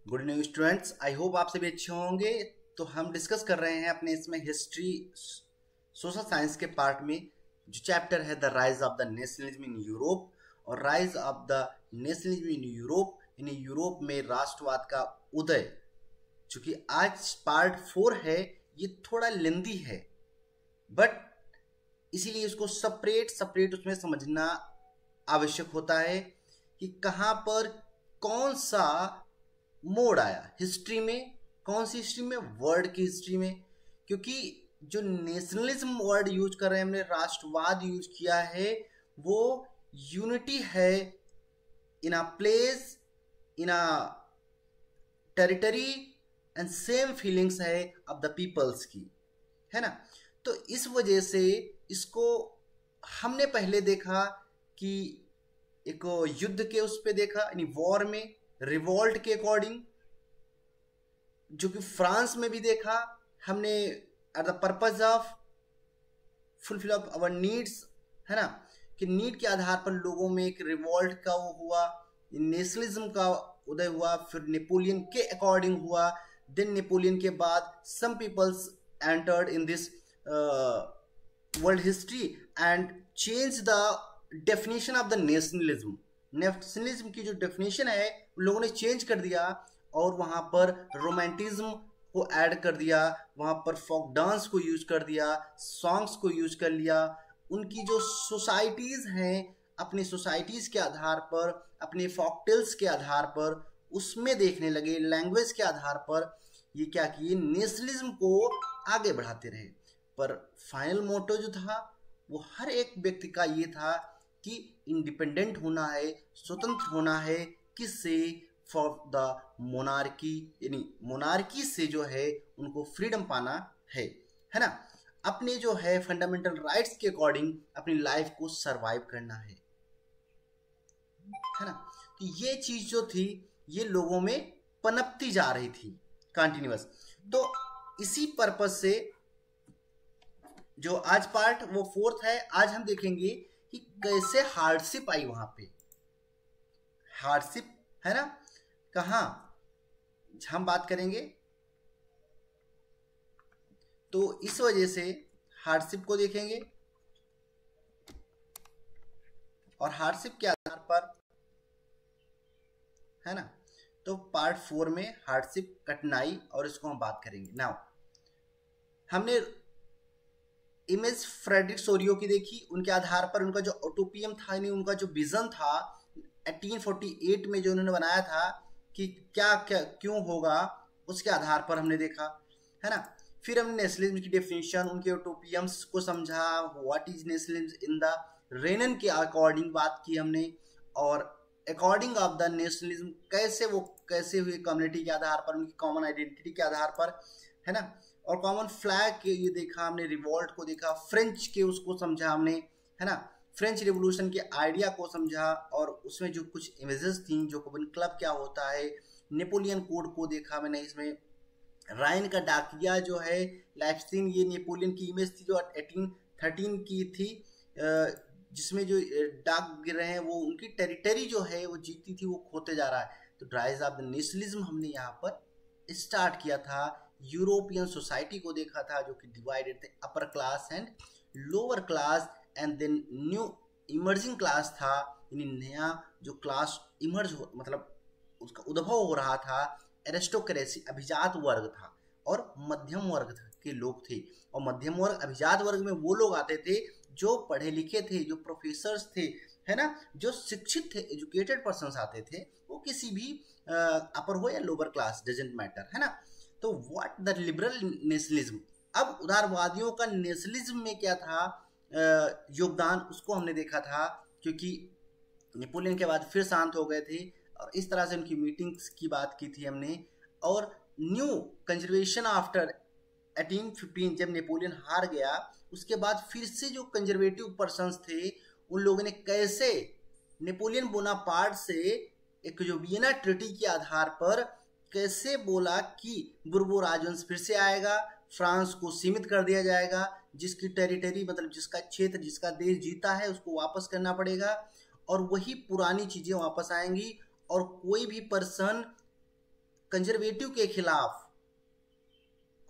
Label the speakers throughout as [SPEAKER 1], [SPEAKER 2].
[SPEAKER 1] Good news students, I hope आप सभी अच्छे होंगे। तो हम डिस्कस कर रहे हैं अपने इसमें हिस्ट्री सोशल साइंस के पार्ट में जो चैप्टर है the rise of the nationalism in Europe और rise of the nationalism in Europe, यानी यूरोप में राष्ट्रवाद का उदय। चूंकि आज पार्ट 4 है, ये थोड़ा लेंदी है, बट इसीलिए इसको सेपरेट सेपरेट उसमें समझना आवश्यक होता है कि कहाँ पर कौन सा मोड़ आया हिस्ट्री में, कौन सी हिस्ट्री में, वर्ड की हिस्ट्री में। क्योंकि जो नेशनलिज्म वर्ड यूज कर रहे हैं हमने, राष्ट्रवाद यूज किया है, वो यूनिटी है in a place, in a territory and same feelings है ऑफ द पीपल्स की, है ना। तो इस वजह से इसको हमने पहले देखा कि एक युद्ध के उस पे देखा, यानी वॉर में रिवॉल्ट के अकॉर्डिंग, जो कि फ्रांस में भी देखा हमने at the purpose of fulfil of our needs, है ना, कि नीड के आधार पर लोगों में एक रिवॉल्ट का वो हुआ, नेशनलिज्म का उदय हुआ, फिर नेपोलियन के अकॉर्डिंग हुआ। देन नेपोलियन के बाद some peoples entered in this world history and change the definition of the nationalism. Nationalism की जो डेफिनेशन है लोगों ने चेंज कर दिया और वहां पर रोमांटिज्म को ऐड कर दिया, वहां पर फोक डांस को यूज कर दिया, सॉन्ग्स को यूज कर लिया। उनकी जो सोसाइटीज हैं, अपनी सोसाइटीज के आधार पर, अपने फोकटेल्स के आधार पर उसमें देखने लगे, लैंग्वेज के आधार पर ये क्या किए, नेशनलिज्म को आगे बढ़ाते रहे। पर फाइनल मोटो जो था वो हर एक व्यक्ति का ये था कि इंडिपेंडेंट होना है, स्वतंत्र होना है, किससे, फॉर द मोनार्की, यानी मोनार्की से जो है उनको फ्रीडम पाना है ना, अपने जो है फंडामेंटल राइट्स के अकॉर्डिंग अपनी लाइफ को सरवाइव करना है ना। तो ये चीज जो थी ये लोगों में पनपती जा रही थी कंटिन्यूअस। तो इसी पर्पज से जो आज पार्ट वो 4th है, आज हम देखेंगे कि कैसे हार्डशिप आई वहां पे। हार्डशिप है ना, कहाँ हम बात करेंगे। तो इस वजह से हार्डशिप को देखेंगे और हार्डशिप के आधार पर, है ना। तो पार्ट 4 में हार्डशिप, कठिनाई, और इसको हम बात करेंगे। नाउ हमने इमेज फ्रेडरिक सोरियो की देखी, उनके आधार पर उनका जो ओटोपियम था, यानी उनका जो विजन था 1848 में जो उन्होंने बनाया था कि क्या क्या क्यों होगा, उसके आधार पर हमने देखा, है ना। फिर हमने नेशनलिज्म की डेफिनेशन, उनके ओटोपियम्स को समझा, what is nationalism in the Renan के अकॉर्डिंग बात की हमने, और अकॉर्डिंग ऑफ द नेशनलिज्म कैसे हुए कम्युनिटी के आधार पर, उनकी कॉमन आइडेंटिटी के आधार पर, है ना। और कॉमन फ्लैग के ये देखा हमने, रिवॉल्ट को देखा, फ्रेंच के उसको समझा हमने, है ना, फ्रेंच रिवोल्यूशन के आइडिया को समझा, और उसमें जो कुछ इमेजेस थी, जो कबन क्लब क्या होता है, नेपोलियन कोड को देखा मैंने इसमें। राइन का डाकिया जो है लाइफस्टीन, ये नेपोलियन की इमेज थी जो 1813 की थी, जिसमें जो डाक गिर रहे हैं वो उनकी टेरिटरी जो है वो जीती थी, वो खोते जा रहा है। तो राइज ऑफ द नेशनलिज्म हमने यहाँ पर स्टार्ट किया था। यूरोपियन सोसाइटी को देखा था जो कि डिवाइडेड थे upper class and lower class, and then new emerging class था, यानी नया जो क्लास इमर्ज हो, मतलब उसका उद्भव हो रहा था, एरिस्टोक्रेसी, अभिजात वर्ग था, और मध्यम वर्ग के लोग थे। और मध्यम वर्ग, अभिजात वर्ग में वो लोग आते थे जो पढ़े लिखे थे, जो प्रोफेसर्स थे, है ना, जो शिक्षित थे, एजुकेटेड पर्सन्स आते थे। वो किसी भी अपर हो या लोअर क्लास, डजेंट मैटर, है ना। तो व्हाट द लिबरल नेशनलिज्म, अब उदारवादियों का नेशनलिज्म में क्या था योगदान, उसको हमने देखा था। क्योंकि नेपोलियन के बाद फिर शांत हो गए थे, और इस तरह से उनकी मीटिंग्स की बात की थी हमने। और न्यू कंजर्वेशन आफ्टर 1815, जब नेपोलियन हार गया, उसके बाद फिर से जो कंजर्वेटिव पर्सन्स थे उन लोगों ने कैसे नेपोलियन बोनापार्ट से एक जो वियना ट्रीटी के आधार पर कैसे बोला कि बुर्बो राजवंश फिर से आएगा, फ्रांस को सीमित कर दिया जाएगा, जिसकी टेरिटरी मतलब जिसका क्षेत्र, जिसका देश जीता है उसको वापस करना पड़ेगा, और वही पुरानी चीजें वापस आएंगी, और कोई भी पर्सन कंजर्वेटिव के खिलाफ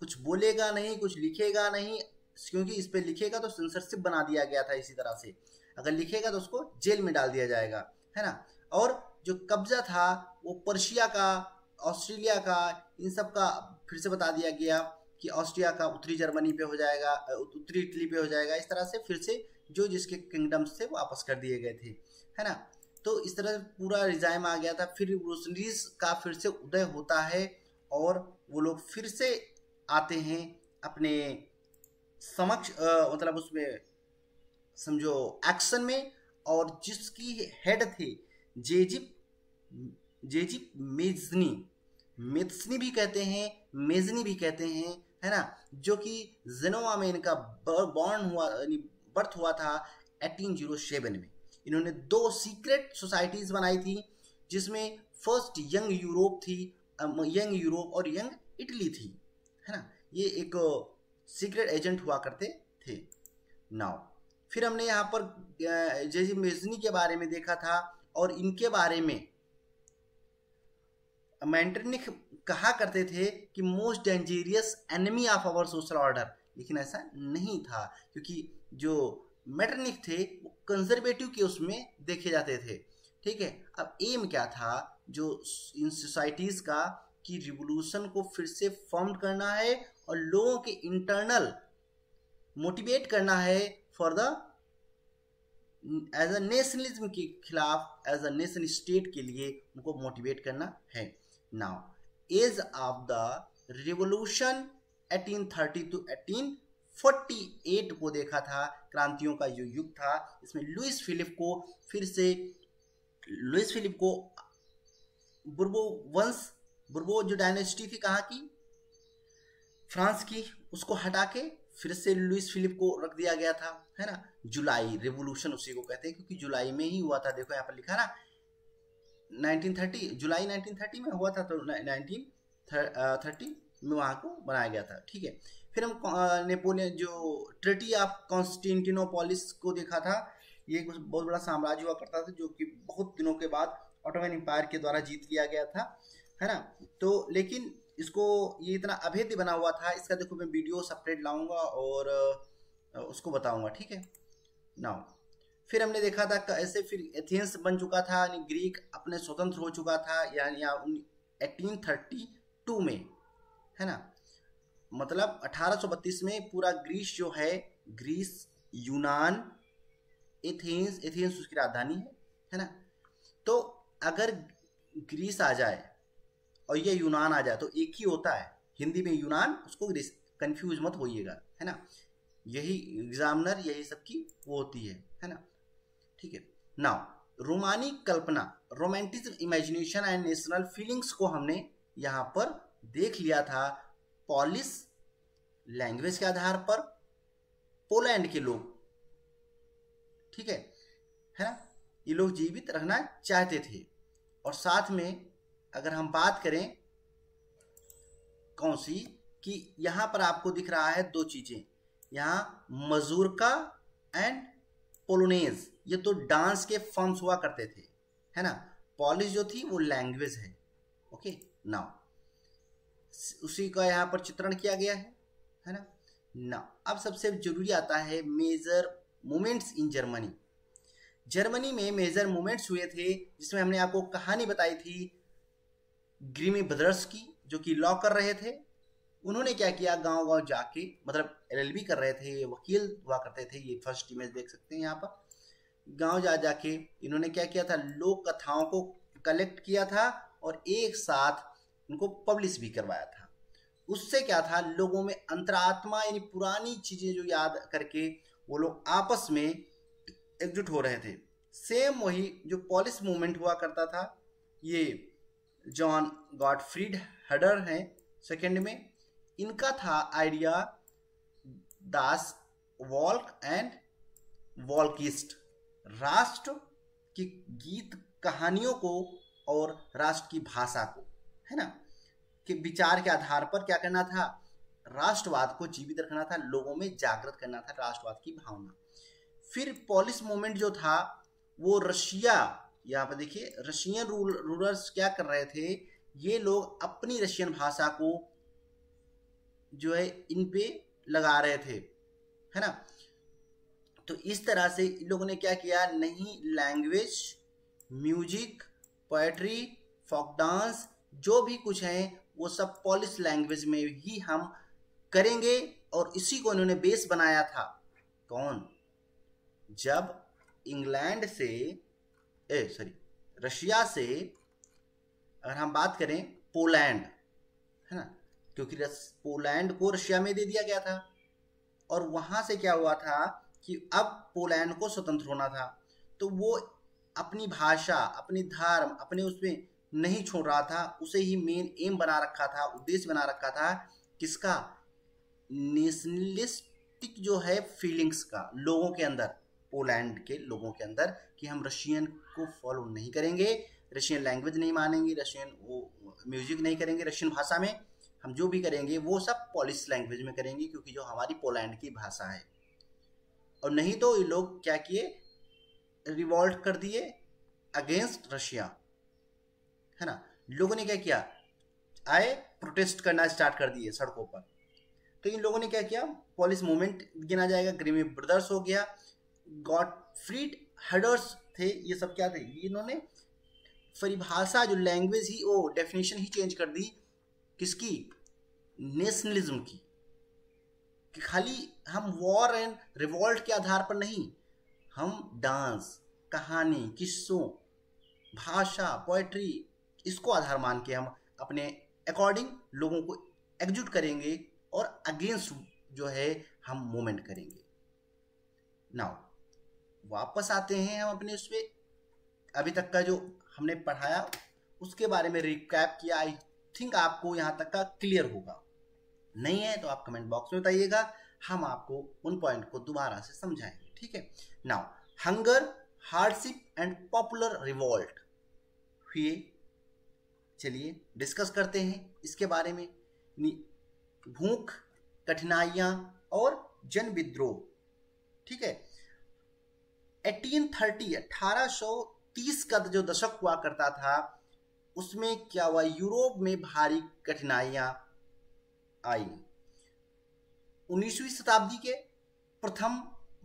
[SPEAKER 1] कुछ बोलेगा नहीं, कुछ लिखेगा नहीं, क्योंकि इस पे लिखेगा तो सेंसरशिप बना दिया गया था। इसी तरह से अगर लिखेगा तो उसको जेल में डाल दिया जाएगा, है ना। और जो कब्जा था वो पर्शिया का, ऑस्ट्रेलिया का, इन सब का फिर से बता दिया गया कि ऑस्ट्रिया का उत्तरी जर्मनी पे हो जाएगा, उत्तरी इटली पे हो जाएगा। इस तरह से फिर से जो जिसके किंगडम्स थे वापस कर दिए गए थे, है ना। तो इस तरह पूरा रिजाइम आ गया था। फिर रिवोल्यूशनरीज का फिर से उदय होता है और वो लोग फिर से आते हैं अपने समक्ष, मतलब उसमें समझो एक्शन में। और जिसकी हेड थे जेजिप मेज़नी भी कहते हैं, मेज़नी भी कहते हैं, है ना, जो कि जेनोवा में इनका बर्थ हुआ था 1807 में। इन्होंने 2 सीक्रेट सोसाइटीज बनाई थी, जिसमें फर्स्ट यंग यूरोप थी, यंग यूरोप और यंग इटली थी, है ना। ये एक सीक्रेट एजेंट हुआ करते थे। नाउ फिर हमने यहाँ पर जेजिप मेज़नी के बारे में देखा था, और इनके बारे में मेटरनिख कहा करते थे कि most dangerous enemy of our social order, लेकिन ऐसा नहीं था, क्योंकि जो मेटरनिख थे वो कंजर्वेटिव के उसमें देखे जाते थे, ठीक है। अब एम क्या था जो इन सोसाइटीज का, कि रिवोल्यूशन को फिर से फॉर्म करना है और लोगों के इंटरनल मोटिवेट करना है for the as a nationalism के खिलाफ, एज अ नेशन स्टेट के लिए उनको मोटिवेट करना है। Now age of the revolution 1830 to 1848 को देखा था, क्रांतियों का जो युग था। इसमें लुइस फिलिप को बुर्बो जो डायनेस्टी थी कहाँ की, फ्रांस की, उसको हटा के फिर से लुइस फिलिप को रख दिया गया था, है ना। जुलाई रेवोल्यूशन उसी को कहते हैं, क्योंकि जुलाई में ही हुआ था। देखो यहाँ पर लिखा ना 1930, जुलाई 1930 में हुआ था, तो 1930 में वहाँ को बनाया गया था, ठीक है। फिर हम नेपोलियन जो ट्रीटी ऑफ कॉन्स्टेंटिनोपोलिस को देखा था। ये एक बहुत बड़ा साम्राज्य हुआ करता था, जो कि बहुत दिनों के बाद ऑटोमन एम्पायर के द्वारा जीत लिया गया था, है ना। तो लेकिन इसको ये इतना अभेद्य बना हुआ था, इसका देखो मैं वीडियो सेपरेट लाऊंगा और उसको बताऊंगा, ठीक है। नाउ फिर हमने देखा था ऐसे फिर एथेंस बन चुका था, यानी ग्रीक अपने स्वतंत्र हो चुका था, यानी 1832 में, है ना। मतलब 1832 में पूरा ग्रीस जो है, ग्रीस, यूनान, एथेंस उसकी राजधानी है ना। तो अगर ग्रीस आ जाए और ये यूनान आ जाए तो एक ही होता है, हिंदी में यूनान, उसको ग्रीस, कंफ्यूज मत होइएगा, है ना। यही एग्जामिनर यही सबकी वो होती है ना, ठीक है। Now रोमानी Kalpana, romanticism, imagination and national feelings को हमने यहाँ पर देख लिया था। पॉलिश लैंग्वेज के आधार पर पोलैंड के लोग, ठीक है ना, ये लोग जीवित रहना चाहते थे। और साथ में अगर हम बात करें कौन सी, कि यहाँ पर आपको दिख रहा है 2 चीजें, यहाँ मजूरका एंड पोलोनेज, ये तो डांस के फॉर्म्स हुआ करते थे, है ना। पॉलिश जो थी वो लैंग्वेज है, ओके। नाउ उसी का यहाँ पर चित्रण किया गया है ना। नाउ अब सबसे जरूरी आता है major moments in Germany. Germany में मेजर मोमेंट्स हुए थे, जिसमें हमने आपको कहानी बताई थी ग्रीमी ब्रदर्स की, जो कि लॉ कर रहे थे। उन्होंने क्या किया, गांव गांव जाके, मतलब एलएलबी कर रहे थे, वकील हुआ करते थे। ये फर्स्ट इमेज देख सकते हैं यहाँ पर। गांव जा जाके इन्होंने क्या किया था, लोक कथाओं को कलेक्ट किया था और एक साथ उनको पब्लिश भी करवाया था। उससे क्या था, लोगों में अंतरात्मा, यानी पुरानी चीजें जो याद करके वो लोग आपस में एकजुट हो रहे थे। सेम वही जो पॉलिश मूवमेंट हुआ करता था, ये जॉन गॉटफ्रीड हडर हैं सेकेंड में, इनका था आइडिया दास वॉल्क एंड वॉल्किस्ट, राष्ट्र की गीत कहानियों को और राष्ट्र की भाषा को, है ना, के विचार के आधार पर क्या करना था, राष्ट्रवाद को जीवित रखना था, लोगों में जागृत करना था राष्ट्रवाद की भावना। फिर पॉलिश मूवमेंट जो था वो रशिया, यहाँ पर देखिए रशियन रूलर्स क्या कर रहे थे ये लोग अपनी रशियन भाषा को जो है इन पे लगा रहे थे, है ना। तो इस तरह से इन लोगों ने क्या किया, नहीं language, music, poetry, folk dance जो भी कुछ है वो सब पॉलिश लैंग्वेज में ही हम करेंगे, और इसी को इन्होंने बेस बनाया था। कौन, जब इंग्लैंड से रशिया से अगर हम बात करें पोलैंड, है ना, क्योंकि पोलैंड को रशिया में दे दिया गया था, और वहां से क्या हुआ था कि अब पोलैंड को स्वतंत्र होना था, तो वो अपनी भाषा, अपनी धर्म, अपने उसमें नहीं छोड़ रहा था, उसे ही मेन एम बना रखा था, उद्देश्य बना रखा था, किसका, नेशनलिस्टिक जो है फीलिंग्स का लोगों के अंदर, पोलैंड के लोगों के अंदर, कि हम रशियन को फॉलो नहीं करेंगे, रशियन लैंग्वेज नहीं मानेंगे, रशियन वो म्यूजिक नहीं करेंगे, रशियन भाषा में हम जो भी करेंगे वो सब पॉलिश लैंग्वेज में करेंगे, क्योंकि जो हमारी पोलैंड की भाषा है। और नहीं तो ये लोग क्या किए, रिवॉल्ट कर दिए अगेंस्ट रशिया, है ना। लोगों ने क्या किया, आए प्रोटेस्ट करना स्टार्ट कर दिए सड़कों पर। तो इन लोगों ने क्या किया, पॉलिश मूवमेंट गिना जाएगा, ग्रीमी ब्रदर्स हो गया, गॉटफ्रीड हेडर्स थे, ये सब क्या थे, इन्होंने परिभाषा जो लैंग्वेज ही, वो डेफिनेशन ही चेंज कर दी, किसकी, नेशनलिज्म की, कि खाली हम वॉर एंड रिवॉल्ट के आधार पर नहीं, हम डांस, कहानी, किस्सों, भाषा, पोएट्री, इसको आधार मान के हम अपने अकॉर्डिंग लोगों को एकजुट करेंगे और अगेंस्ट जो है हम मूवमेंट करेंगे। नाउ वापस आते हैं हम अपने उस पे, अभी तक का जो हमने पढ़ाया उसके बारे में रिकैप किया। आई थिंक आपको यहाँ तक का क्लियर होगा, नहीं है तो आप कमेंट बॉक्स में बताइएगा, हम आपको उन पॉइंट को दोबारा से समझाएंगे, ठीक है। Now hunger, hardship and popular revolt हुए, चलिए डिस्कस करते हैं इसके बारे में। भूख, कठिनाइयां और जन विद्रोह, ठीक है। 1830 का जो दशक हुआ करता था, उसमें क्या हुआ, यूरोप में भारी कठिनाइयां आई। 19वीं शताब्दी के प्रथम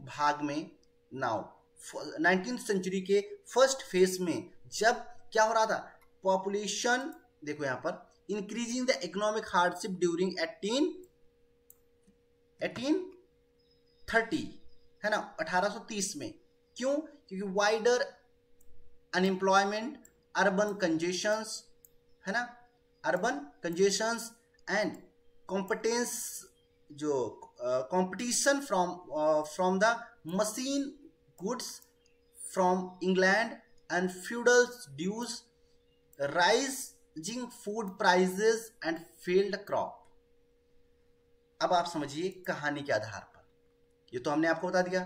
[SPEAKER 1] भाग में, नाउ 19th सेंचुरी के फर्स्ट फेज में, जब क्या हो रहा था, पॉपुलेशन, देखो यहां पर, increasing the economic hardship during 1830, है ना, 1830 में। क्यों, क्योंकि वाइडर अनएम्प्लॉयमेंट, अर्बन कंजेशंस, है ना, अर्बन कंजेशंस एंड कॉम्पिटेंस, जो competition from the machine goods from England and feudal dues, rising food prices and failed crop. अब आप समझिए कहानी के आधार पर, ये तो हमने आपको बता दिया।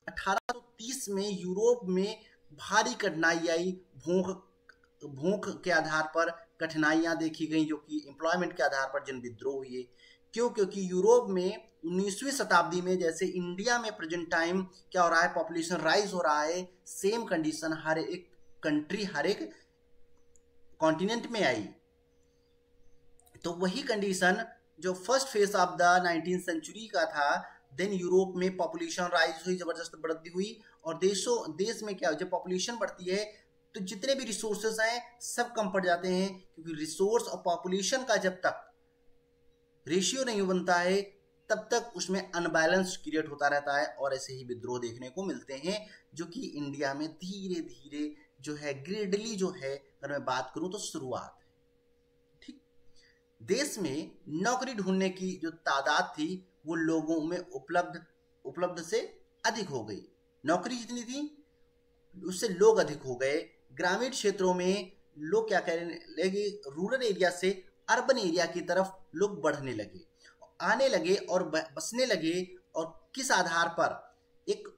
[SPEAKER 1] 1830 में यूरोप में भारी कठिनाई आई, भूख के आधार पर कठिनाइयां देखी गई, जो कि एम्प्लॉयमेंट के आधार पर जन विद्रोह हुए। क्यों, क्योंकि यूरोप में 19वीं शताब्दी में, जैसे इंडिया में प्रेजेंट टाइम क्या हो रहा है, पॉपुलेशन राइज हो रहा है, सेम कंडीशन हर एक कंट्री, हर एक कॉन्टिनेंट में आई। तो वही कंडीशन जो first phase of the 19th century का था, देन यूरोप में पॉपुलेशन राइज हुई, जबरदस्त बढ़ती हुई, और देश में क्या, जब पॉपुलेशन बढ़ती है तो जितने भी रिसोर्सेस हैं सब कम पड़ जाते हैं, क्योंकि रिसोर्स और पॉपुलेशन का जब तक रेशियो नहीं बनता है तब तक उसमें अनबैलेंस क्रिएट होता रहता है, और ऐसे ही विद्रोह देखने को मिलते हैं, जो कि इंडिया में धीरे धीरे जो है ग्रेडली जो है, अगर मैं बात करूं तो शुरुआत है, ठीक। देश में नौकरी ढूंढने की जो तादाद थी वो लोगों में उपलब्ध से अधिक हो गई। नौकरी जितनी थी उससे लोग अधिक हो गए। ग्रामीण क्षेत्रों में लोग क्या करने लगे, रूरल एरिया से अर्बन एरिया की तरफ लोग बढ़ने लगे, आने लगे और बसने लगे। और किस आधार पर, एक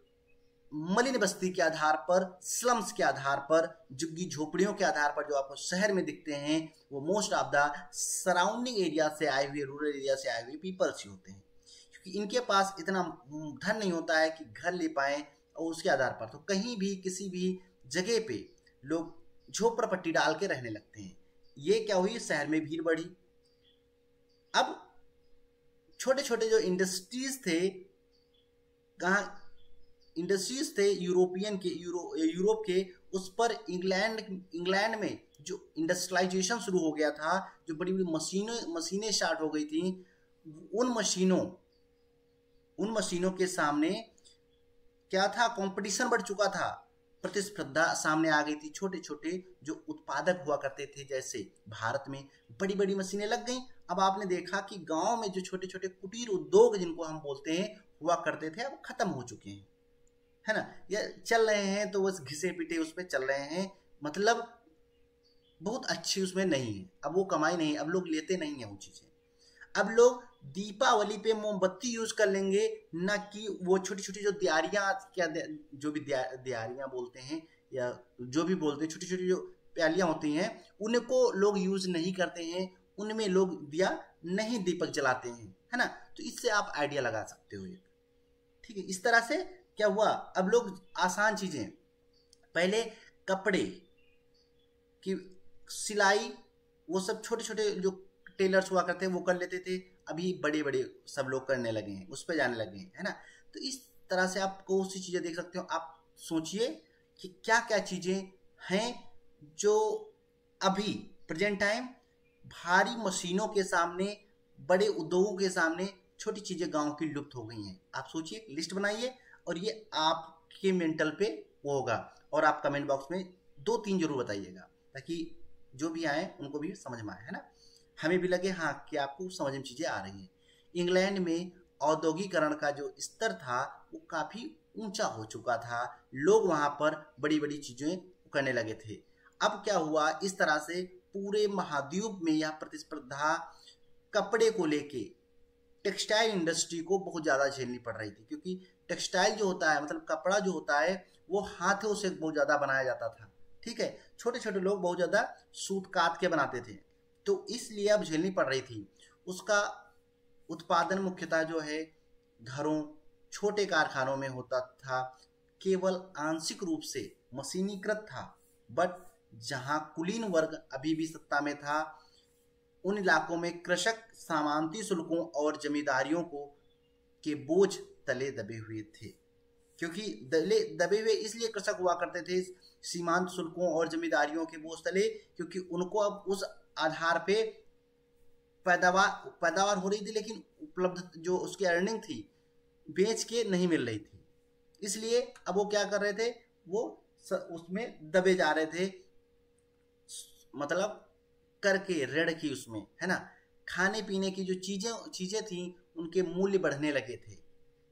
[SPEAKER 1] मलिन बस्ती के आधार पर, स्लम्स के आधार पर, झुग्गी झोपड़ियों के आधार पर, जो आपको शहर में दिखते हैं वो most of the surrounding area से आए हुए, रूरल एरिया से आए हुए पीपल्स ही होते हैं, क्योंकि इनके पास इतना धन नहीं होता है कि घर ले पाए, और उसके आधार पर तो कहीं भी किसी भी जगह पे लोग झोपड़पट्टी डाल के रहने लगते हैं। ये क्या हुई, शहर में भीड़ बढ़ी। अब छोटे छोटे जो इंडस्ट्रीज थे, कहाँ इंडस्ट्रीज थे यूरोपियन के, यूरोप के, उस पर इंग्लैंड में जो इंडस्ट्रियलाइजेशन शुरू हो गया था, जो बड़ी बड़ी मशीनें स्टार्ट हो गई थी, उन मशीनों के सामने क्या था, कंपटीशन बढ़ चुका था, प्रतिस्पर्धा सामने आ गई थी। छोटे छोटे जो उत्पादक हुआ करते थे, जैसे भारत में बड़ी बड़ी मशीनें लग गई। अब आपने देखा कि गांव में जो छोटे छोटे कुटीर उद्योग जिनको हम बोलते हैं हुआ करते थे, अब खत्म हो चुके हैं, है ना। या चल रहे हैं तो बस घिसे पिटे उस पर चल रहे हैं, मतलब बहुत अच्छी उसमें नहीं है। अब वो कमाई नहीं, अब लोग लेते नहीं है वो चीज़ें। अब लोग दीपावली पे मोमबत्ती यूज कर लेंगे, ना कि वो छोटी छोटी जो दियारियां, क्या जो भी दियारियां बोलते हैं या जो भी बोलते हैं, छोटी छोटी जो प्यालियां होती हैं, उनको लोग यूज नहीं करते हैं, उनमें लोग दिया नहीं दीपक जलाते हैं, है ना। तो इससे आप आइडिया लगा सकते हो, ठीक है। इस तरह से क्या हुआ, अब लोग आसान चीजें, पहले कपड़े की सिलाई, वो सब छोटे छोटे जो टेलर्स हुआ करते हैं वो कर लेते थे, अभी बड़े बड़े सब लोग करने लगे हैं, उस पर जाने लगे हैं, है ना। तो इस तरह से आप कौन सी चीज़ें देख सकते हो। आप सोचिए कि क्या क्या चीज़ें हैं जो अभी प्रेजेंट टाइम भारी मशीनों के सामने, बड़े उद्योगों के सामने छोटी चीज़ें गांव की लुप्त हो गई हैं। आप सोचिए, लिस्ट बनाइए, और ये आपके मेंटल पे वो होगा, और आप कमेंट बॉक्स में 2-3 जरूर बताइएगा, ताकि जो भी आए उनको भी समझ में आए, है ना, हमें भी लगे हाँ कि आपको समझ में चीज़ें आ रही हैं। इंग्लैंड में औद्योगिकरण का जो स्तर था वो काफ़ी ऊंचा हो चुका था, लोग वहाँ पर बड़ी बड़ी चीज़ें करने लगे थे। अब क्या हुआ, इस तरह से पूरे महाद्वीप में यह प्रतिस्पर्धा कपड़े को लेके टेक्सटाइल इंडस्ट्री को बहुत ज़्यादा झेलनी पड़ रही थी, क्योंकि टेक्सटाइल जो होता है, मतलब कपड़ा जो होता है, वो हाथों से बहुत ज़्यादा बनाया जाता था, ठीक है। छोटे छोटे लोग बहुत ज़्यादा सूत काट के बनाते थे, तो इसलिए अब झेलनी पड़ रही थी। उसका उत्पादन मुख्यतः जो है घरों, छोटे कारखानों में होता था, केवल आंशिक रूप से मशीनीकृत था। बट जहां कुलीन वर्ग अभी भी सत्ता में था, उन इलाकों में कृषक सामंती शुल्कों और जमींदारियों को के बोझ तले दबे हुए थे। क्योंकि दबे हुए इसलिए कृषक हुआ करते थे सीमांत शुल्कों और जमींदारियों के बोझ तले, क्योंकि उनको अब उस आधार पे पैदावार हो रही थी, लेकिन उपलब्ध जो उसकी अर्निंग थी बेच के नहीं मिल रही थी। इसलिए अब वो क्या कर रहे थे, वो उसमें दबे जा रहे थे, मतलब करके ऋण की उसमें, है ना। खाने पीने की जो चीजें थी उनके मूल्य बढ़ने लगे थे।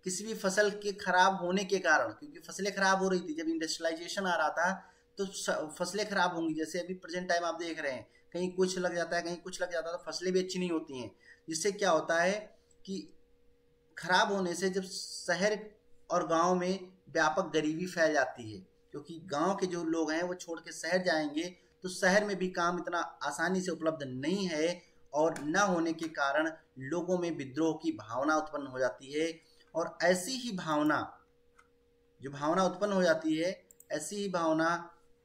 [SPEAKER 1] किसी भी फसल के खराब होने के कारण, क्योंकि फसलें खराब हो रही थी, जब इंडस्ट्रियलाइजेशन आ रहा था तो फसलें खराब होंगी। जैसे अभी प्रेजेंट टाइम आप देख रहे हैं, कहीं कुछ लग जाता है, कहीं कुछ लग जाता है, तो फसलें भी अच्छी नहीं होती हैं। जिससे क्या होता है कि खराब होने से जब शहर और गांव में व्यापक गरीबी फैल जाती है, क्योंकि गांव के जो लोग हैं वो छोड़ के शहर जाएंगे, तो शहर में भी काम इतना आसानी से उपलब्ध नहीं है, और न होने के कारण लोगों में विद्रोह की भावना उत्पन्न हो जाती है। और ऐसी ही भावना, जो भावना उत्पन्न हो जाती है, ऐसी ही भावना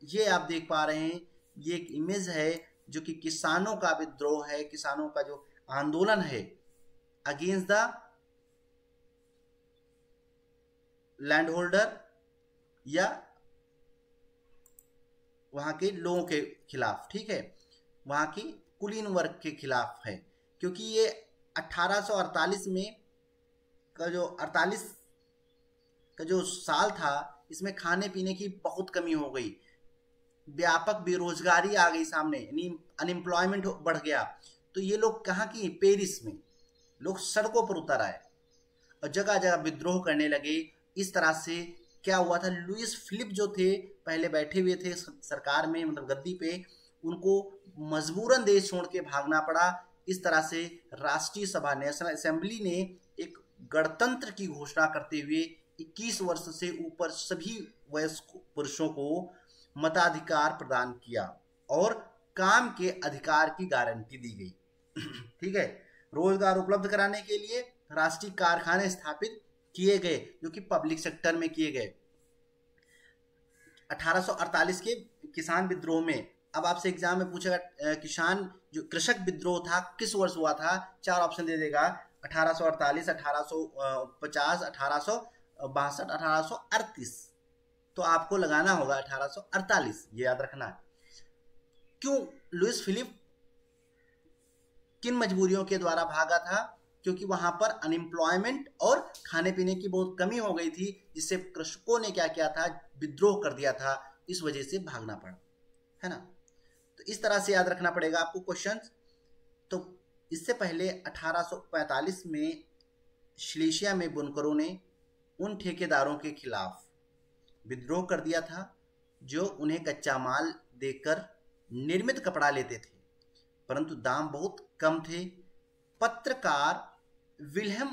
[SPEAKER 1] ये आप देख पा रहे हैं, ये एक इमेज है जो कि किसानों का विद्रोह है, किसानों का जो आंदोलन है अगेंस्ट द लैंड होल्डर या वहां के लोगों के खिलाफ, ठीक है, वहां की कुलीन वर्ग के खिलाफ है। क्योंकि ये 1848 में का जो 48 का जो साल था, इसमें खाने पीने की बहुत कमी हो गई, व्यापक बेरोजगारी आ गई सामने, यानी अनएम्प्लॉयमेंट बढ़ गया। तो ये लोग कहाँ की, पेरिस में लोग सड़कों पर उतर आए और जगह जगह विद्रोह करने लगे। इस तरह से क्या हुआ था, लुइस फिलिप जो थे पहले बैठे हुए थे सरकार में, मतलब गद्दी पे, उनको मजबूरन देश छोड़ के भागना पड़ा। इस तरह से राष्ट्रीय सभा, नेशनल असेंबली ने एक गणतंत्र की घोषणा करते हुए 21 वर्ष से ऊपर सभी वयस्क पुरुषों को मताधिकार प्रदान किया और काम के अधिकार की गारंटी दी गई। ठीक है, रोजगार उपलब्ध कराने के लिए राष्ट्रीय कारखाने स्थापित किए गए, जो कि पब्लिक सेक्टर में किए गए। 1848 के किसान विद्रोह में अब आपसे एग्जाम में पूछेगा किसान जो कृषक विद्रोह था किस वर्ष हुआ था, 4 ऑप्शन दे देगा, 1848, 1850, 1862, 1838। तो आपको लगाना होगा 1848, ये याद रखना है। क्यों लुइस फिलिप किन मजबूरियों के द्वारा भागा था? क्योंकि वहां पर अनएम्प्लॉयमेंट और खाने पीने की बहुत कमी हो गई थी, जिससे कृषकों ने क्या किया था, विद्रोह कर दिया था, इस वजह से भागना पड़ा, है ना। तो इस तरह से याद रखना पड़ेगा आपको क्वेश्चन। तो इससे पहले 1845 में सिलेशिया में बुनकरों ने उन ठेकेदारों के खिलाफ विद्रोह कर दिया था जो उन्हें कच्चा माल देकर निर्मित कपड़ा लेते थे, परंतु दाम बहुत कम थे। पत्रकार विल्हेम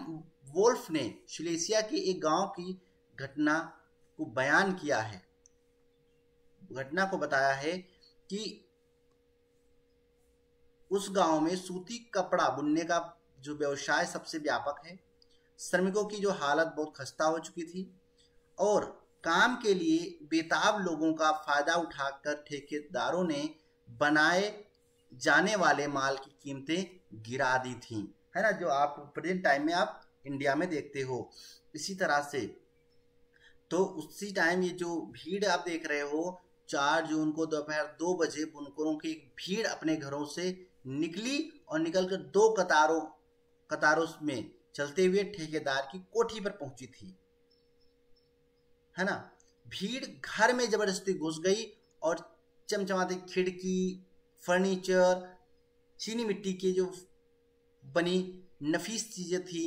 [SPEAKER 1] वोल्फ ने सिलेशिया के एक गांव की घटना को बयान किया है, घटना को बताया है कि उस गांव में सूती कपड़ा बुनने का जो व्यवसाय सबसे व्यापक है, श्रमिकों की जो हालत बहुत खस्ता हो चुकी थी और काम के लिए बेताब लोगों का फायदा उठाकर ठेकेदारों ने बनाए जाने वाले माल की कीमतें गिरा दी थी, है ना, जो आप प्रेजेंट टाइम में आप इंडिया में देखते हो। इसी तरह से तो उसी टाइम ये जो भीड़ आप देख रहे हो, 4 जून को दोपहर 2 बजे बुनकरों की एक भीड़ अपने घरों से निकली और निकलकर 2 कतारों में चलते हुए ठेकेदार की कोठी पर पहुंची थी, है ना। भीड़ घर में जबरदस्ती घुस गई और चमचमाते खिड़की, फर्नीचर, चीनी मिट्टी के जो बनी नफीस चीजें थी,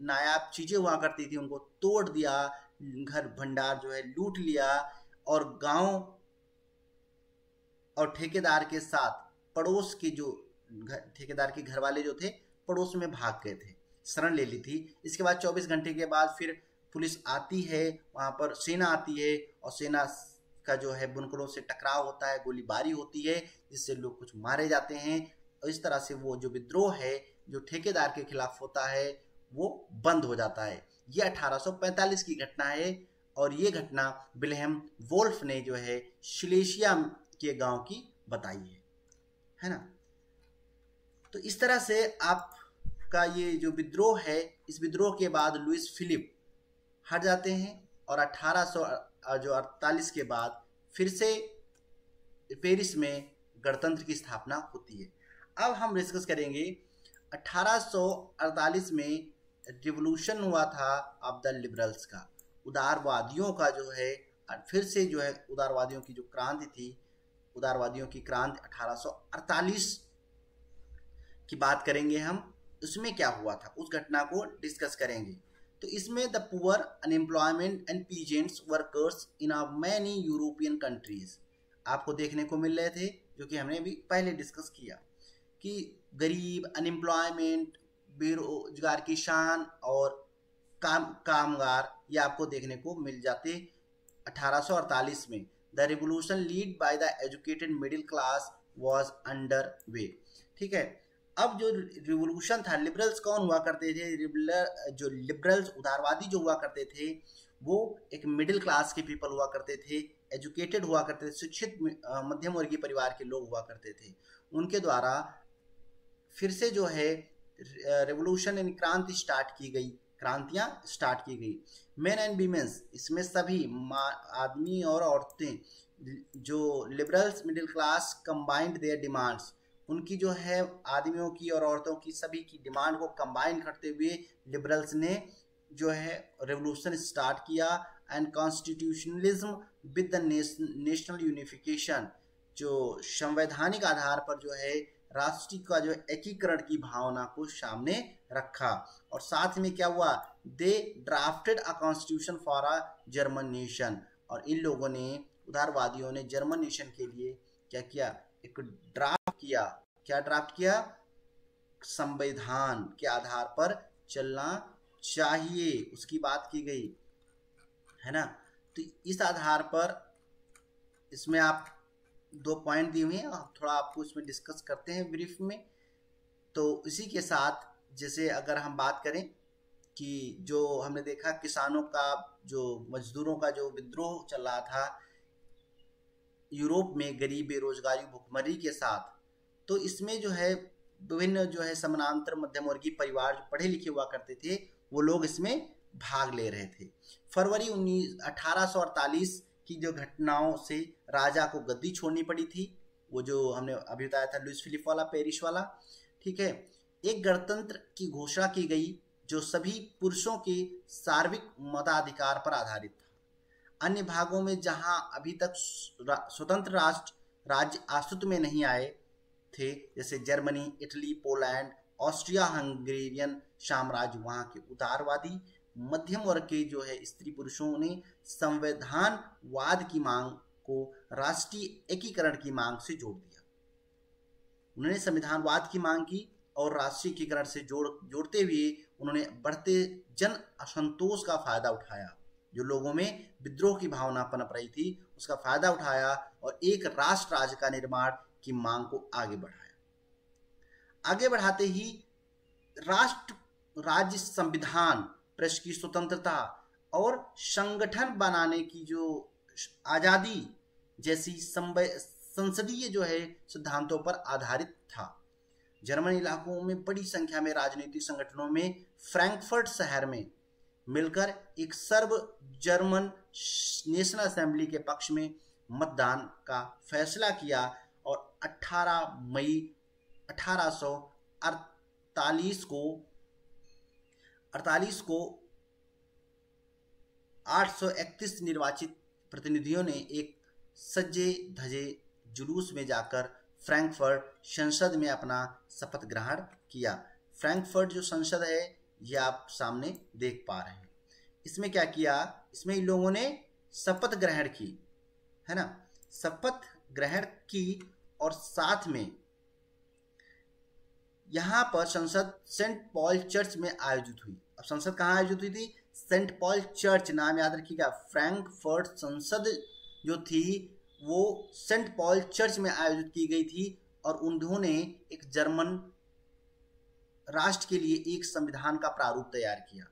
[SPEAKER 1] नायाब चीजें हुआ करती थी, उनको तोड़ दिया, घर भंडार जो है लूट लिया और गांव और ठेकेदार के साथ पड़ोस के जो ठेकेदार के घर वाले जो थे पड़ोस में भाग गए थे, शरण ले ली थी। इसके बाद 24 घंटे के बाद फिर पुलिस आती है, वहां पर सेना आती है और सेना का जो है बुनकरों से टकराव होता है, गोलीबारी होती है, जिससे लोग कुछ मारे जाते हैं और इस तरह से वो जो विद्रोह है जो ठेकेदार के खिलाफ होता है वो बंद हो जाता है। ये 1845 की घटना है और ये घटना विल्हेम वोल्फ ने जो है सिलेशिया के गांव की बताई है ना। तो इस तरह से आपका ये जो विद्रोह है, इस विद्रोह के बाद लुइस फिलिप हट जाते हैं और 1848 के बाद फिर से पेरिस में गणतंत्र की स्थापना होती है। अब हम डिस्कस करेंगे 1848 में रिवोल्यूशन हुआ था ऑफ द लिबरल्स का, उदारवादियों का जो है फिर से जो है उदारवादियों की जो क्रांति थी, उदारवादियों की क्रांति 1848 की बात करेंगे हम। उसमें क्या हुआ था उस घटना को डिस्कस करेंगे। तो इसमें the poor, unemployment and peasants workers in a many European countries आपको देखने को मिल रहे थे, जो कि हमने अभी पहले डिस्कस किया कि गरीब, अनएम्प्लॉयमेंट, बेरोजगार किसान और कामगार ये आपको देखने को मिल जाते 1848 में। The revolution lead by the educated middle class was under way. ठीक है, अब जो रिवोल्यूशन था, लिबरल्स कौन हुआ करते थे, जो लिबरल्स उदारवादी जो हुआ करते थे वो एक मिडिल क्लास के पीपल हुआ करते थे, एजुकेटेड हुआ करते थे, शिक्षित मध्यम वर्गीय परिवार के लोग हुआ करते थे। उनके द्वारा फिर से जो है रेवोल्यूशन यानी क्रांति स्टार्ट की गई, क्रांतियां स्टार्ट की गई। मेन एंड वीमेंस, इसमें सभी आदमी और औरतें, जो liberals middle class combined there demands, उनकी जो है आदमियों की और औरतों की सभी की डिमांड को कंबाइन करते हुए लिबरल्स ने जो है रेवोल्यूशन स्टार्ट किया। And constitutionalism with the national unification, जो संवैधानिक आधार पर जो है राष्ट्र का जो एकीकरण की भावना को सामने रखा। और साथ में क्या हुआ, they drafted a constitution for a German nation, और इन लोगों ने, उदारवादियों ने जर्मन नेशन के लिए क्या किया, एक ड्राफ्ट किया। क्या ड्राफ्ट किया, संविधान के आधार पर चलना चाहिए, उसकी बात की गई है ना। तो इस आधार पर इसमें आप 2 पॉइंट दिए हुए हैं, थोड़ा आपको इसमें डिस्कस करते हैं ब्रीफ में। तो इसी के साथ जैसे अगर हम बात करें कि जो हमने देखा किसानों का, जो मजदूरों का जो विद्रोह चल रहा था, यूरोप में गरीब, बेरोजगारी, भुखमरी के साथ, तो इसमें जो है विभिन्न जो है समानांतर मध्यम वर्गीय परिवार जो पढ़े लिखे हुआ करते थे वो लोग इसमें भाग ले रहे थे। फरवरी 1848 की जो घटनाओं से राजा को गद्दी छोड़नी पड़ी थी, वो जो हमने अभी बताया था लुइस फिलिप वाला, पेरिस वाला, ठीक है। एक गणतंत्र की घोषणा की गई जो सभी पुरुषों के सार्वत्रिक मताधिकार पर आधारित था। अन्य भागों में जहां अभी तक स्वतंत्र राज्य अस्तित्व में नहीं आए थे, जैसे Germany, Italy, Poland, Austria Hungarian साम्राज्य, वहां के उदारवादी मध्यम वर्ग के जो है स्त्री पुरुषों ने संविधानवाद की मांग को राष्ट्रीय एकीकरण की मांग से जोड़ दिया। उन्होंने संविधानवाद की मांग की और राष्ट्रीय एकीकरण से जोड़ते हुए उन्होंने बढ़ते जन असंतोष का फायदा उठाया, जो लोगों में विद्रोह की भावना पनप रही थी उसका फायदा उठाया और एक राष्ट्र राज्य का निर्माण की मांग को आगे बढ़ाया। आगे बढ़ाते ही राष्ट्र राज्य संविधान, प्रेस की स्वतंत्रता और संगठन बनाने की जो आजादी जैसी संसदीय जो है सिद्धांतों पर आधारित था। जर्मन इलाकों में बड़ी संख्या में राजनीतिक संगठनों में फ्रैंकफर्ट शहर में मिलकर एक सर्व जर्मन नेशनल असेंबली के पक्ष में मतदान का फैसला किया और 18 मई 1848 को 831 निर्वाचित प्रतिनिधियों ने एक सजे धजे जुलूस में जाकर फ्रैंकफर्ट संसद में अपना शपथ ग्रहण किया। फ्रैंकफर्ट जो संसद है ये आप सामने देख पा रहे हैं। इसमें क्या किया, इसमें इन लोगों ने शपथ ग्रहण की, है ना, शपथ ग्रहण की और साथ में यहाँ पर संसद सेंट पॉल चर्च में आयोजित हुई। अब संसद कहाँ आयोजित हुई थी? सेंट पॉल चर्च, नाम याद रखिएगा। फ्रैंकफर्ट संसद जो थी वो सेंट पॉल चर्च में आयोजित की गई थी और उन्होंने एक जर्मन राष्ट्र के लिए एक संविधान का प्रारूप तैयार किया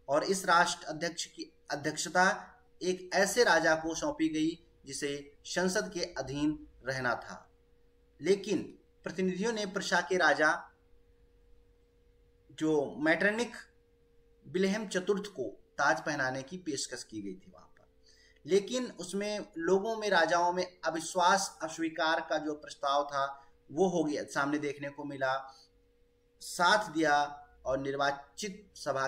[SPEAKER 1] और इस राष्ट्र अध्यक्ष की अध्यक्षता एक ऐसे राजा को सौंपी गई जिसे संसद के अधीन रहना था। लेकिन प्रतिनिधियों ने प्रशा के राजा जो मैटरनिक विल्हेम चतुर्थ को ताज पहनाने की पेशकश की गई थी वहां पर, लेकिन उसमें लोगों में, राजाओं में अविश्वास अस्वीकार का जो प्रस्ताव था वो हो गया, सामने देखने को मिला, साथ दिया और निर्वाचित सभा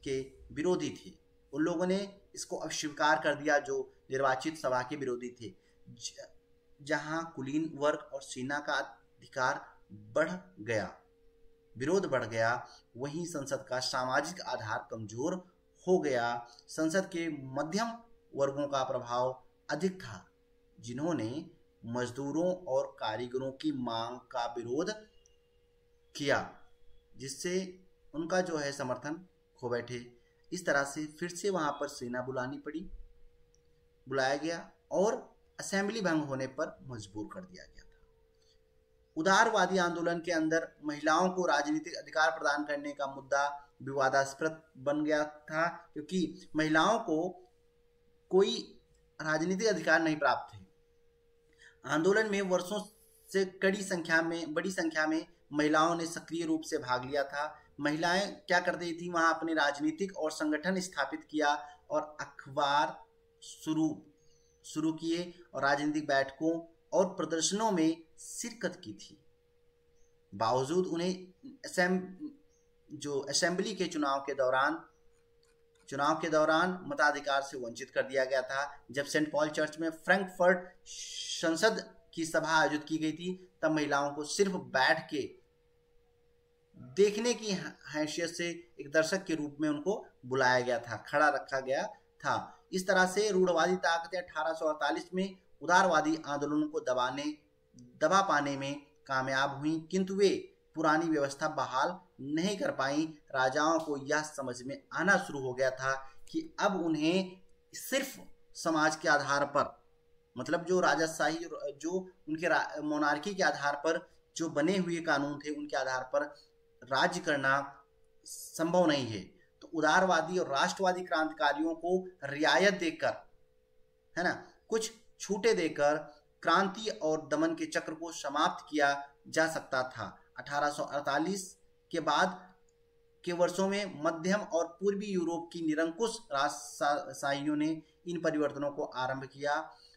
[SPEAKER 1] के विरोधी थे उन लोगों ने इसको अस्वीकार कर दिया जो निर्वाचित सभा के विरोधी थे। जहां कुलीन वर्ग और सेना का अधिकार बढ़ गया, विरोध बढ़ गया, वहीं संसद का सामाजिक आधार कमजोर हो गया। संसद के मध्यम वर्गों का प्रभाव अधिक था जिन्होंने मजदूरों और कारीगरों की मांग का विरोध किया, जिससे उनका जो है समर्थन खो बैठे। इस तरह से फिर से वहां पर सेना बुलाया गया और असेंबली भंग होने पर मजबूर कर दिया गया था। उदारवादी आंदोलन के अंदर महिलाओं को राजनीतिक अधिकार प्रदान करने का मुद्दा विवादास्पद बन गया था, क्योंकि महिलाओं को कोई राजनीतिक अधिकार नहीं प्राप्त थे। आंदोलन में वर्षों से बड़ी संख्या में महिलाओं ने सक्रिय रूप से भाग लिया था। महिलाएं क्या करती थी, वहां अपने राजनीतिक और संगठन स्थापित किया और अखबार शुरू किए और राजनीतिक बैठकों और प्रदर्शनों में शिरकत की थी। बावजूद उन्हें असेंबली के चुनाव के दौरान मताधिकार से वंचित कर दिया गया था। जब सेंट पॉल चर्च में फ्रैंकफर्ट संसद की सभा आयोजित की गई थी तब महिलाओं को सिर्फ बैठ के देखने की हैसियत से एक दर्शक के रूप में उनको बुलाया गया था, खड़ा रखा गया था। इस तरह से रूढ़वादी ताकतें 1848 में उदारवादी आंदोलनों को दबा पाने में कामयाब हुई, किंतु वे पुरानी व्यवस्था बहाल नहीं कर पाई। राजाओं को यह समझ में आना शुरू हो गया था कि अब उन्हें सिर्फ समाज के आधार पर, मतलब जो राजशाही, जो उनके मोनार्की के आधार पर जो बने हुए कानून थे उनके आधार पर राज्य करना संभव नहीं है। तो उदारवादी और राष्ट्रवादी क्रांतिकारियों को रियायत देकर, है ना, कुछ छूटे देकर क्रांति और दमन के चक्र को समाप्त किया जा सकता था। 1848 के बाद के वर्षों में मध्यम और पूर्वी यूरोप की निरंकुश राजशाहियों ने इन परिवर्तनों को आरंभ किया।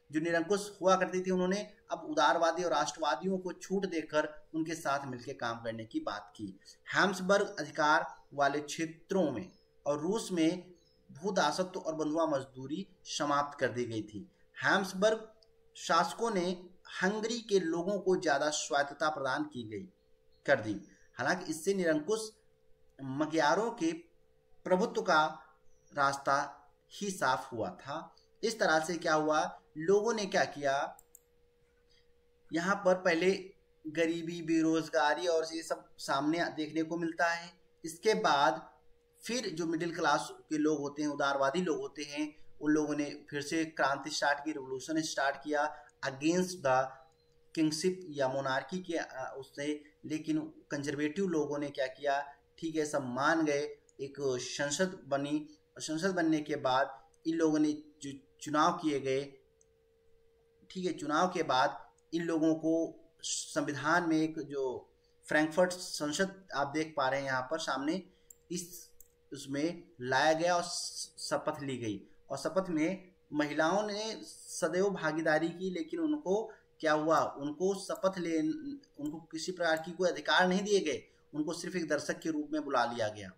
[SPEAKER 1] जो निरंकुश हुआ करती थी उन्होंने अब उदारवादी और राष्ट्रवादियों को छूट देकर उनके साथ मिलकर काम करने की बात की। हैब्सबर्ग अधिकार वाले क्षेत्रों में और रूस में भूदासत्व और बंधुआ मजदूरी समाप्त कर दी गई थी। हैब्सबर्ग शासकों ने हंगरी के लोगों को ज्यादा स्वायत्तता प्रदान कर दी। हालांकि इससे निरंकुश मगियारों के प्रभुत्व का रास्ता ही साफ हुआ था। इस तरह से क्या हुआ, लोगों ने क्या किया, यहाँ पर पहले गरीबी, बेरोजगारी और ये सब सामने देखने को मिलता है। इसके बाद फिर जो मिडिल क्लास के लोग होते हैं, उदारवादी लोग होते हैं, उन लोगों ने फिर से क्रांति स्टार्ट की, रिवोल्यूशन स्टार्ट किया अगेंस्ट द किंगशिप या मोनार्की के उससे। लेकिन कंजर्वेटिव लोगों ने क्या किया, ठीक है, सब मान गए। एक संसद बनी, संसद बनने के बाद इन लोगों ने जो चुनाव किए गए, ठीक है, चुनाव के बाद इन लोगों को संविधान में एक जो फ्रैंकफर्ट संसद आप देख पा रहे हैं यहाँ पर सामने, उसमें लाया गया और शपथ ली गई। और शपथ में महिलाओं ने सदैव भागीदारी की, लेकिन उनको क्या हुआ, उनको उनको किसी प्रकार की कोई अधिकार नहीं दिए गए। उनको सिर्फ एक दर्शक के रूप में बुला लिया गया।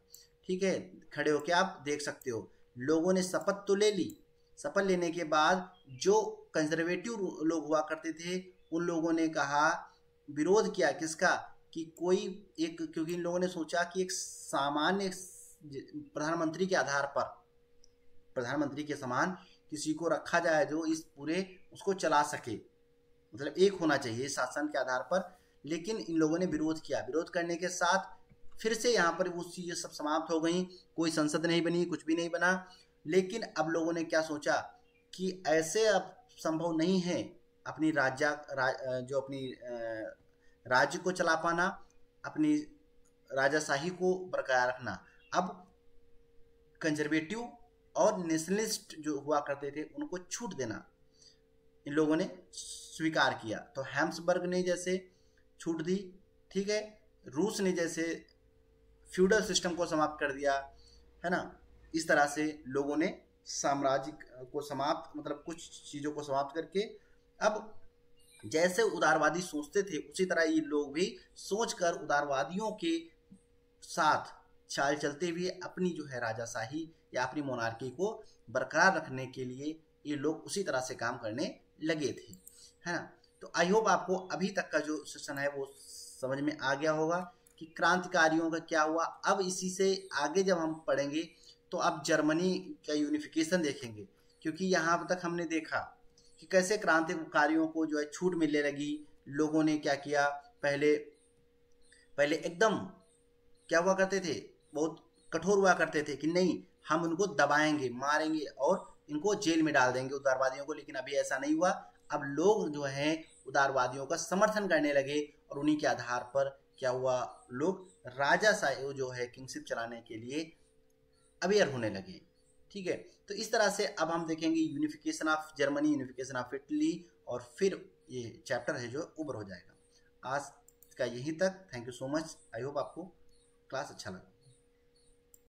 [SPEAKER 1] ठीक है, खड़े होकर आप देख सकते हो। लोगों ने शपथ तो ले ली। शपथ लेने के बाद जो कंजर्वेटिव लोग हुआ करते थे उन लोगों ने कहा, विरोध किया किसका, कि कोई एक, क्योंकि इन लोगों ने सोचा कि एक सामान्य प्रधानमंत्री के आधार पर, प्रधानमंत्री के समान किसी को रखा जाए जो इस पूरे उसको चला सके, मतलब एक होना चाहिए शासन के आधार पर। लेकिन इन लोगों ने विरोध किया। विरोध करने के साथ फिर से यहाँ पर वो चीजें सब समाप्त हो गई। कोई संसद नहीं बनी, कुछ भी नहीं बना। लेकिन अब लोगों ने क्या सोचा कि ऐसे अब संभव नहीं है अपनी जो अपनी राज्य को चला पाना, अपनी राजाशाही को बरकरार रखना। अब कंजर्वेटिव और नेशनलिस्ट जो हुआ करते थे उनको छूट देना इन लोगों ने स्वीकार किया। तो हैब्सबर्ग ने जैसे छूट दी, ठीक है, रूस ने जैसे फ्यूडल सिस्टम को समाप्त कर दिया, है ना। इस तरह से लोगों ने साम्राज्य को समाप्त, मतलब कुछ चीज़ों को समाप्त करके अब जैसे उदारवादी सोचते थे उसी तरह ये लोग भी सोचकर उदारवादियों के साथ चाल चलते हुए अपनी जो है राजाशाही या अपनी मोनार्की को बरकरार रखने के लिए ये लोग उसी तरह से काम करने लगे थे, है ना। तो आई होप आपको अभी तक का जो सेशन है वो समझ में आ गया होगा कि क्रांतिकारियों का क्या हुआ। अब इसी से आगे जब हम पढ़ेंगे तो अब जर्मनी का यूनिफिकेशन देखेंगे, क्योंकि यहाँ तक हमने देखा कि कैसे क्रांतिकारियों को जो है छूट मिलने लगी। लोगों ने क्या किया, पहले एकदम क्या हुआ करते थे, बहुत कठोर हुआ करते थे कि नहीं हम उनको दबाएंगे, मारेंगे और इनको जेल में डाल देंगे उदारवादियों को। लेकिन अभी ऐसा नहीं हुआ। अब लोग जो है उदारवादियों का समर्थन करने लगे और उन्हीं के आधार पर क्या हुआ, लोग राजाशाही जो है किंगशिप चलाने के लिए अवेयर होने लगे। ठीक है, तो इस तरह से अब हम देखेंगे unification of Germany, unification of Italy, और फिर ये चैप्टर है जो ओवर हो जाएगा। आज का यहीं तक। Thank you so much. I hope आपको क्लास अच्छा लगा।